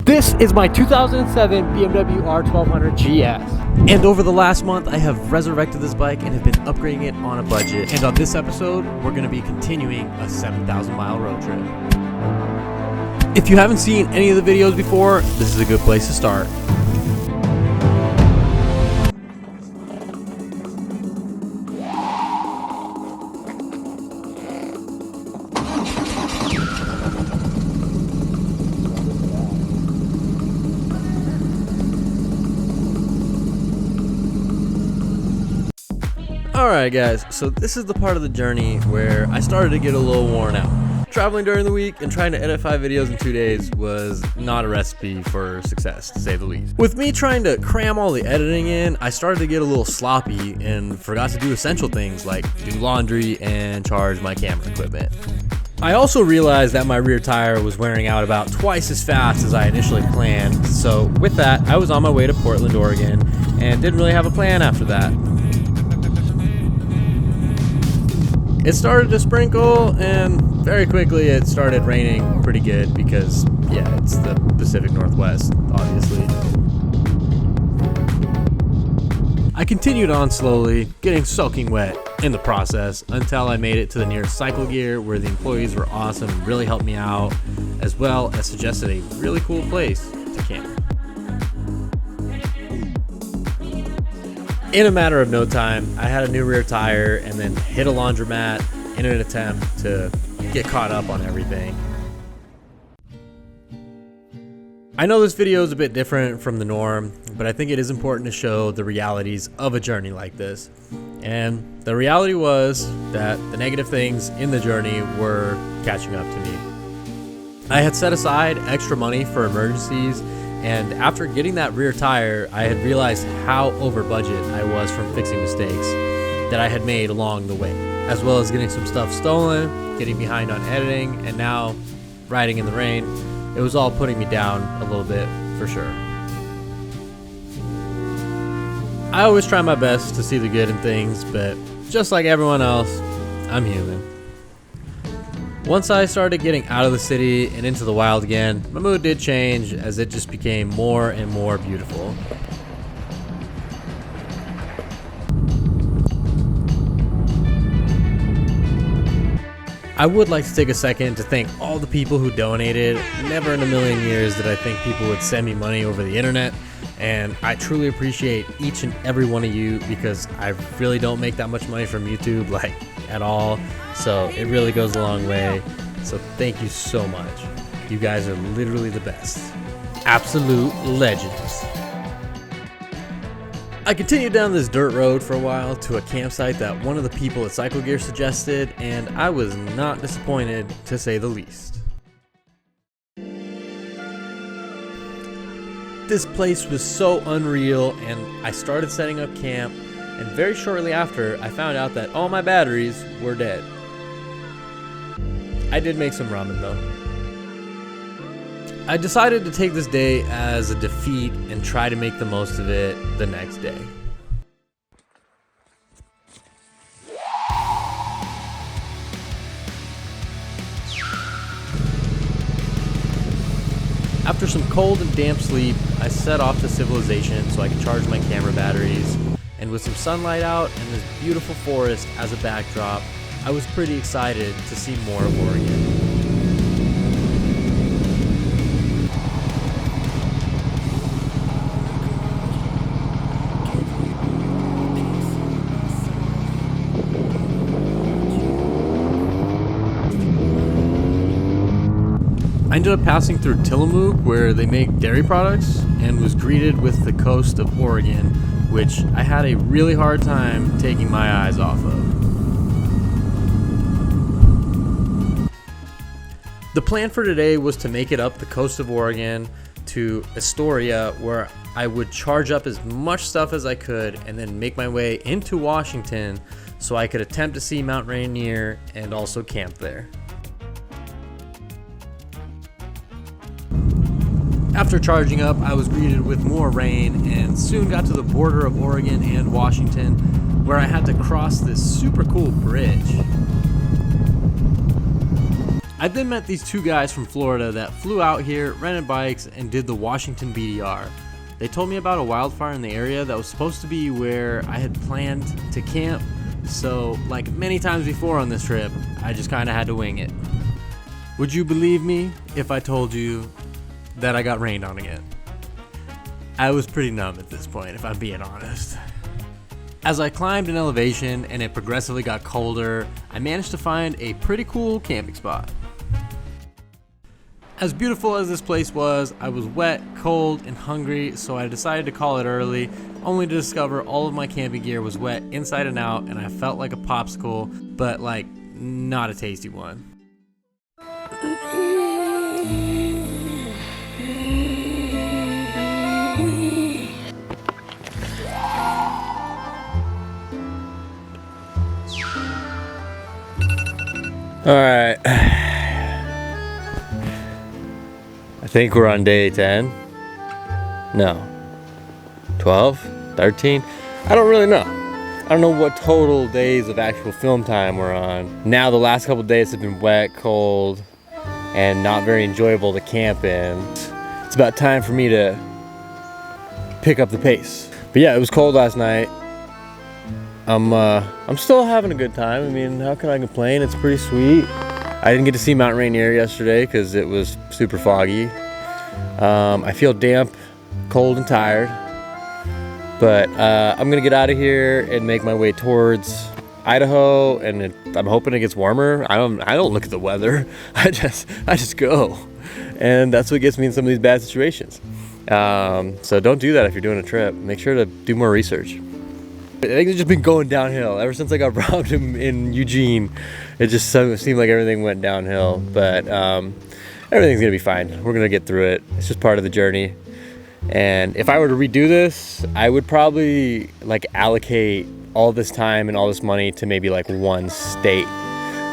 This is my 2007 BMW R1200GS. And over the last month, I have resurrected this bike and have been upgrading it on a budget. And on this episode, we're going to be continuing a 7,000 mile road trip. If you haven't seen any of the videos before, this is a good place to start. Alright guys, so this is the part of the journey where I started to get a little worn out. Traveling during the week and trying to edit 5 videos in 2 days was not a recipe for success, to say the least. With me trying to cram all the editing in, I started to get a little sloppy and forgot to do essential things like do laundry and charge my camera equipment. I also realized that my rear tire was wearing out about twice as fast as I initially planned, so with that, I was on my way to Portland, Oregon, and didn't really have a plan after that. It started to sprinkle, and very quickly it started raining pretty good because, yeah, it's the Pacific Northwest, obviously. I continued on slowly, getting soaking wet in the process until I made it to the nearest Cycle Gear, where the employees were awesome and really helped me out, as well as suggested a really cool place to camp. In a matter of no time, I had a new rear tire and then hit a laundromat in an attempt to get caught up on everything. I know this video is a bit different from the norm, but I think it is important to show the realities of a journey like this. And the reality was that the negative things in the journey were catching up to me. I had set aside extra money for emergencies, and after getting that rear tire, I had realized how over budget I was from fixing mistakes that I had made along the way, as well as getting some stuff stolen, getting behind on editing, and now riding in the rain. It was all putting me down a little bit for sure. I always try my best to see the good in things, but just like everyone else, I'm human. Once I started getting out of the city and into the wild again, my mood did change as it just became more and more beautiful. I would like to take a second to thank all the people who donated. Never in a million years did I think people would send me money over the internet, and I truly appreciate each and every one of you because I really don't make that much money from YouTube, like at all. So it really goes a long way. So thank you so much. You guys are literally the best. Absolute legends. I continued down this dirt road for a while to a campsite that one of the people at Cycle Gear suggested, and I was not disappointed, to say the least. This place was so unreal, and I started setting up camp, and very shortly after, I found out that all my batteries were dead. I did make some ramen though. I decided to take this day as a defeat and try to make the most of it the next day. After some cold and damp sleep, I set off to civilization so I could charge my camera batteries, and with some sunlight out and this beautiful forest as a backdrop, I was pretty excited to see more of Oregon. I ended up passing through Tillamook, where they make dairy products, and was greeted with the coast of Oregon, which I had a really hard time taking my eyes off of. The plan for today was to make it up the coast of Oregon to Astoria, where I would charge up as much stuff as I could and then make my way into Washington so I could attempt to see Mount Rainier and also camp there. After charging up, I was greeted with more rain and soon got to the border of Oregon and Washington, where I had to cross this super cool bridge. I then met these two guys from Florida that flew out here, rented bikes, and did the Washington BDR. They told me about a wildfire in the area that was supposed to be where I had planned to camp, so like many times before on this trip, I just kind of had to wing it. Would you believe me if I told you that I got rained on again? I was pretty numb at this point, if I'm being honest. As I climbed an elevation and it progressively got colder, I managed to find a pretty cool camping spot. As beautiful as this place was, I was wet, cold, and hungry, so I decided to call it early, only to discover all of my camping gear was wet inside and out, and I felt like a popsicle, but like, not a tasty one. Alright, I think we're on day 10. No, 12, 13. I don't really know. I don't know what total days of actual film time we're on. Now the last couple days have been wet, cold, and not very enjoyable to camp in. It's about time for me to pick up the pace. But yeah, it was cold last night. I'm still having a good time. I mean, how can I complain? It's pretty sweet. I didn't get to see Mount Rainier yesterday because it was super foggy. I feel damp, cold, and tired. But I'm gonna get out of here and make my way towards Idaho, and I'm hoping it gets warmer. I don't look at the weather. I just go, and that's what gets me in some of these bad situations. So don't do that if you're doing a trip. Make sure to do more research. I think it's just been going downhill ever since I got robbed in Eugene. It just seemed like everything went downhill, but everything's gonna be fine. We're gonna get through it. It's just part of the journey. And if I were to redo this, I would probably like allocate all this time and all this money to maybe like one state,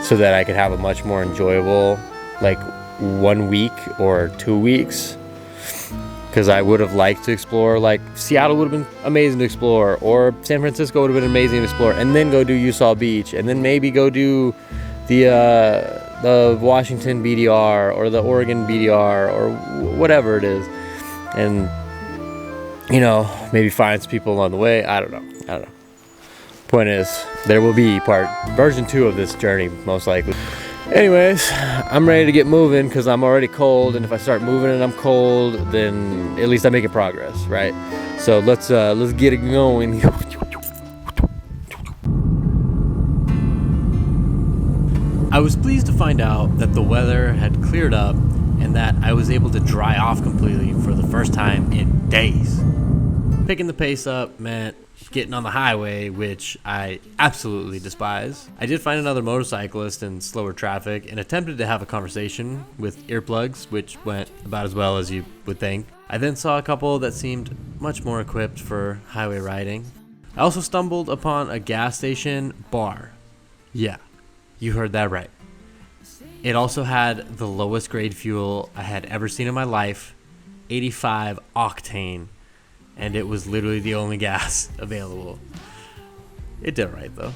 so that I could have a much more enjoyable like 1 week or 2 weeks. Because I would have liked to explore, like Seattle would have been amazing to explore, or San Francisco would have been amazing to explore, and then go do Usal Beach, and then maybe go do the Washington BDR or the Oregon BDR or whatever it is, and you know, maybe find some people along the way. I don't know. Point is, there will be version 2 of this journey most likely. Anyways, I'm ready to get moving because I'm already cold, and if I start moving and I'm cold, then at least I'm making progress, right? So let's get it going. I was pleased to find out that the weather had cleared up and that I was able to dry off completely for the first time in days. Picking the pace up meant getting on the highway, which I absolutely despise. I did find another motorcyclist in slower traffic and attempted to have a conversation with earplugs, which went about as well as you would think. I then saw a couple that seemed much more equipped for highway riding. I also stumbled upon a gas station bar. Yeah, you heard that right. It also had the lowest grade fuel I had ever seen in my life, 85 octane. And it was literally the only gas available. It did right though.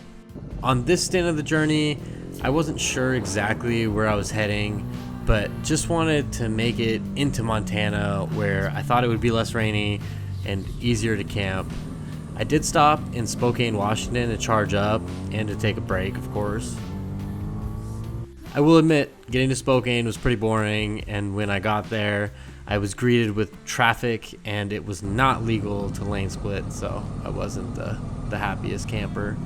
On this stint of the journey, I wasn't sure exactly where I was heading, but just wanted to make it into Montana, where I thought it would be less rainy and easier to camp. I did stop in Spokane, Washington to charge up and to take a break, of course. I will admit, getting to Spokane was pretty boring, and when I got there, I was greeted with traffic, and it was not legal to lane split, so I wasn't the happiest camper.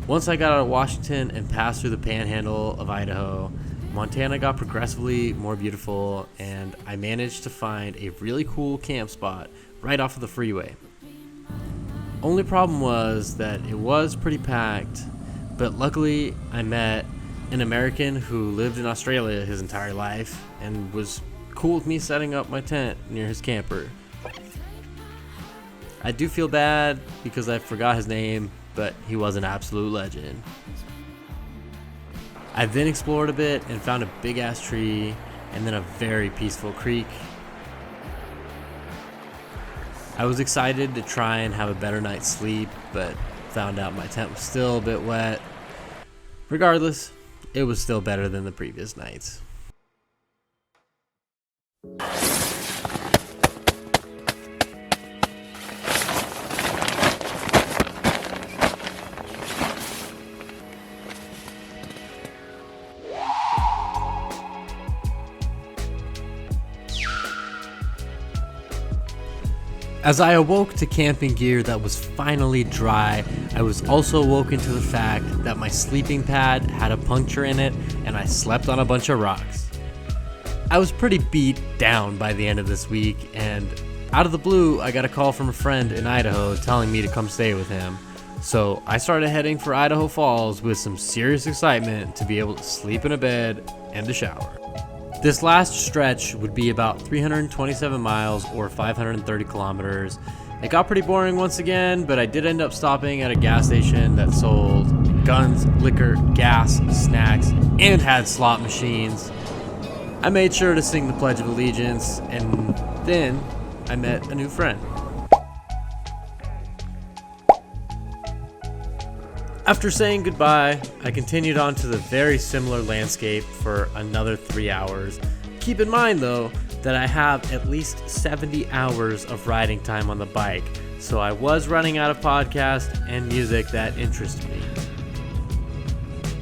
Once I got out of Washington and passed through the panhandle of Idaho, Montana got progressively more beautiful, and I managed to find a really cool camp spot right off of the freeway. Only problem was that it was pretty packed, but luckily I met an American who lived in Australia his entire life and was cool with me setting up my tent near his camper. I do feel bad because I forgot his name, but he was an absolute legend. I then explored a bit and found a big ass tree and then a very peaceful creek. I was excited to try and have a better night's sleep, but found out my tent was still a bit wet. Regardless, it was still better than the previous nights. As I awoke to camping gear that was finally dry, I was also awoken to the fact that my sleeping pad had a puncture in it and I slept on a bunch of rocks. I was pretty beat down by the end of this week, and out of the blue, I got a call from a friend in Idaho telling me to come stay with him. So I started heading for Idaho Falls with some serious excitement to be able to sleep in a bed and a shower. This last stretch would be about 327 miles or 530 kilometers. It got pretty boring once again, but I did end up stopping at a gas station that sold guns, liquor, gas, snacks, and had slot machines. I made sure to sing the Pledge of Allegiance, and then I met a new friend. After saying goodbye, I continued on to the very similar landscape for another 3 hours. Keep in mind though, that I have at least 70 hours of riding time on the bike, so I was running out of podcasts and music that interested me.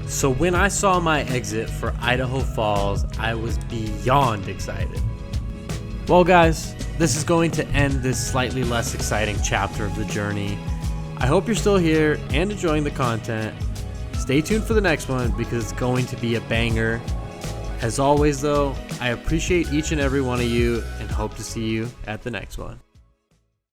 So when I saw my exit for Idaho Falls, I was beyond excited. Well guys, this is going to end this slightly less exciting chapter of the journey. I hope you're still here and enjoying the content. Stay tuned for the next one because it's going to be a banger. As always though, I appreciate each and every one of you and hope to see you at the next one.